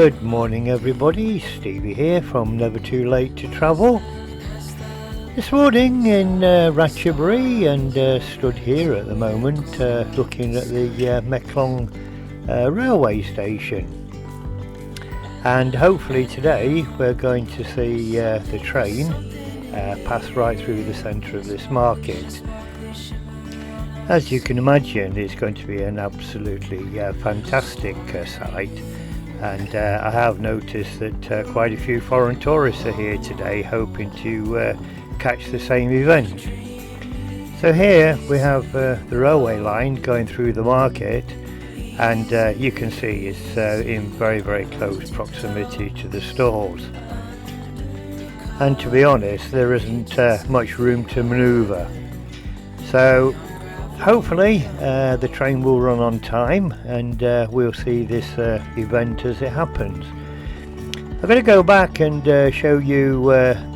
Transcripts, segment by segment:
Good morning everybody, Stevie here from Never Too Late to Travel. This morning in Ratchaburi, and stood here at the moment looking at the Maeklong railway station. And hopefully today we're going to see the train pass right through the centre of this market. As you can imagine, it's going to be an absolutely fantastic sight. And I have noticed that quite a few foreign tourists are here today hoping to catch the same event. So here we have the railway line going through the market, and you can see it's in very close proximity to the stalls. And to be honest, there isn't much room to manoeuvre. So hopefully the train will run on time, and we'll see this event as it happens. I'm going to go back and show you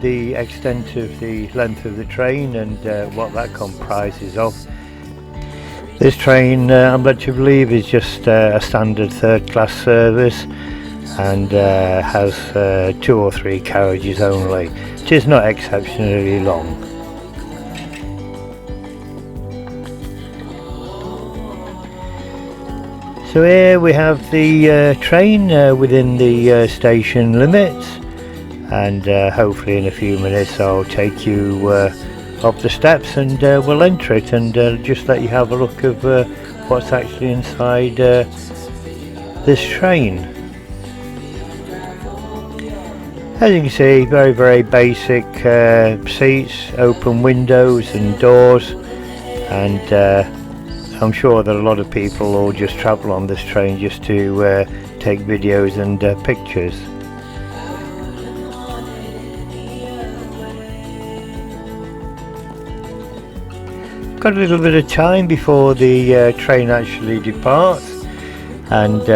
the extent of the length of the train and what that comprises of. This train, I'm led to believe, is just a standard third class service, and has 2 or 3 carriages only. It is not exceptionally long. So here we have the train within the station limits, and hopefully in a few minutes I'll take you up the steps and we'll enter it, and just let you have a look of what's actually inside this train. As you can see, very basic seats, open windows and doors, and I'm sure that a lot of people will just travel on this train just to take videos and pictures. Got a little bit of time before the train actually departs, and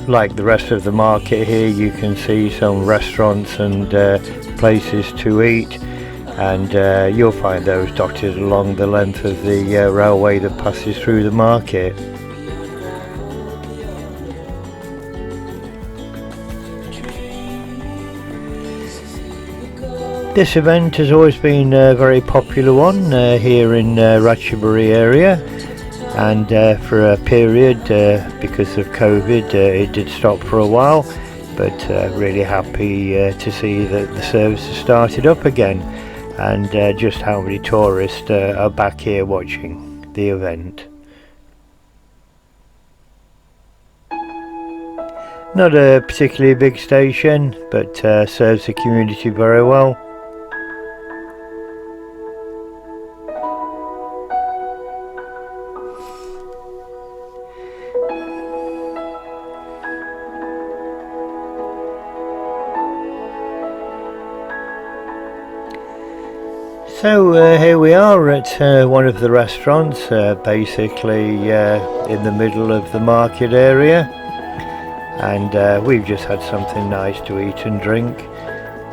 like the rest of the market here, you can see some restaurants and places to eat. And you'll find those dotted along the length of the railway that passes through the market. This event has always been a very popular one here in Ratchaburi area, and for a period because of COVID it did stop for a while, but really happy to see that the service has started up again. And just how many tourists are back here watching the event. Not a particularly big station, but serves the community very well. So here we are at one of the restaurants, basically in the middle of the market area, and we've just had something nice to eat and drink.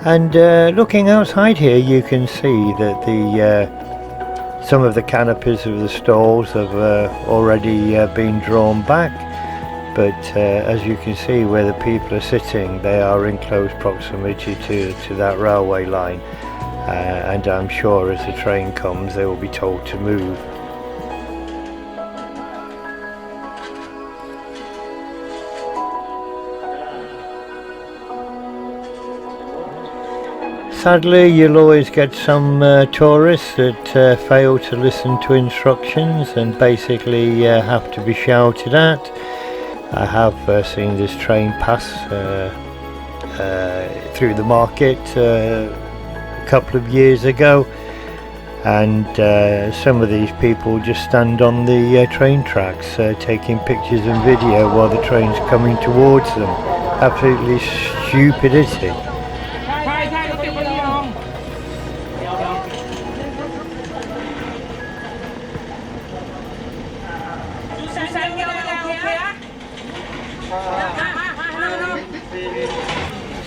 And looking outside here, you can see that the some of the canopies of the stalls have already been drawn back, but as you can see where the people are sitting, they are in close proximity to that railway line. And I'm sure as the train comes they will be told to move. Sadly, you'll always get some tourists that fail to listen to instructions and basically have to be shouted at. I have seen this train pass through the market a couple of years ago, and some of these people just stand on the train tracks taking pictures and video while the train's coming towards them. Absolutely stupidity.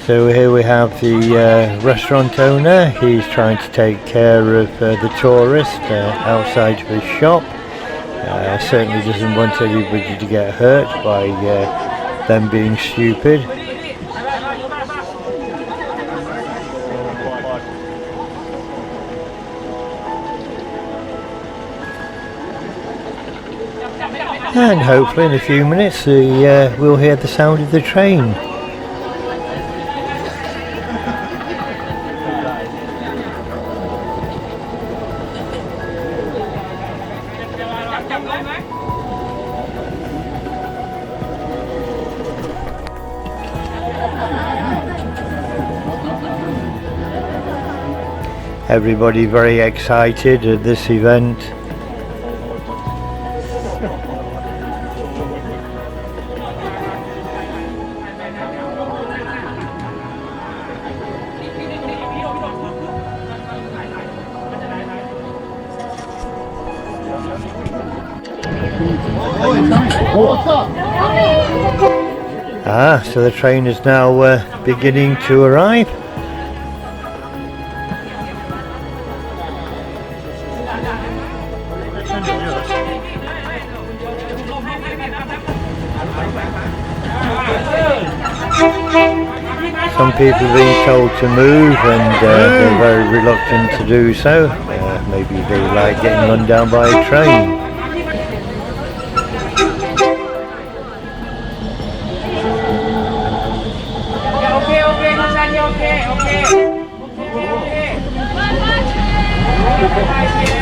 So here we have the restaurant owner. He's trying to take care of the tourist outside of his shop. Certainly doesn't want anybody to get hurt by them being stupid. And hopefully in a few minutes we'll hear the sound of the train. Everybody very excited at this event. So the train is now beginning to arrive. Some people are being told to move and they're very reluctant to do so. Maybe they like getting run down by a train.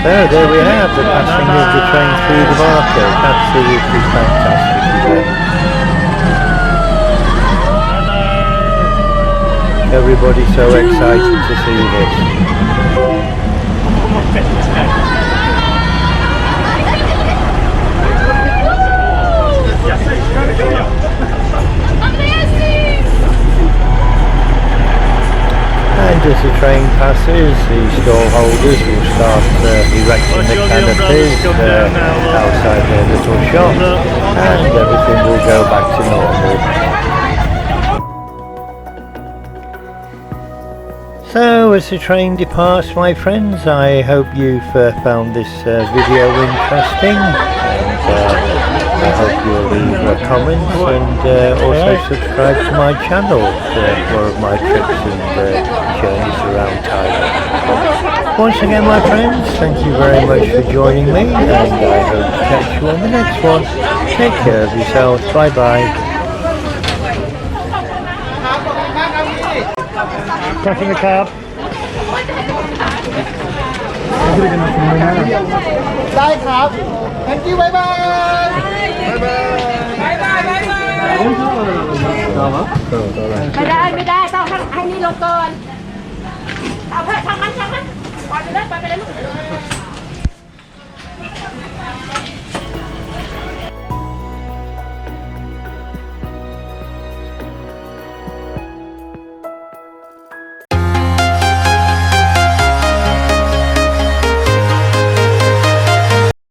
So there we have the passing of the train through the market. Absolutely fantastic event. Everybody's so excited to see this. And as the train passes, the stall holders will start erecting the canopies outside their little shops, and everything will go back to normal. So as the train departs, my friends, I hope you've found this video interesting, and I hope you'll leave comments and also subscribe to my channel for more of my trips and journeys around Thailand. Once again, my friends, thank you very much for joining me, and I hope to catch you on the next one. Take care of yourselves. Bye bye. ขอบคุณครับได้ครับ thank you บ๊ายบายบ๊ายบายบ๊ายบายบ๊ายบายไม่ได้ต้องให้นี่ลงก่อนเอาเพื่อทางมันปล่อยไปเลยลูก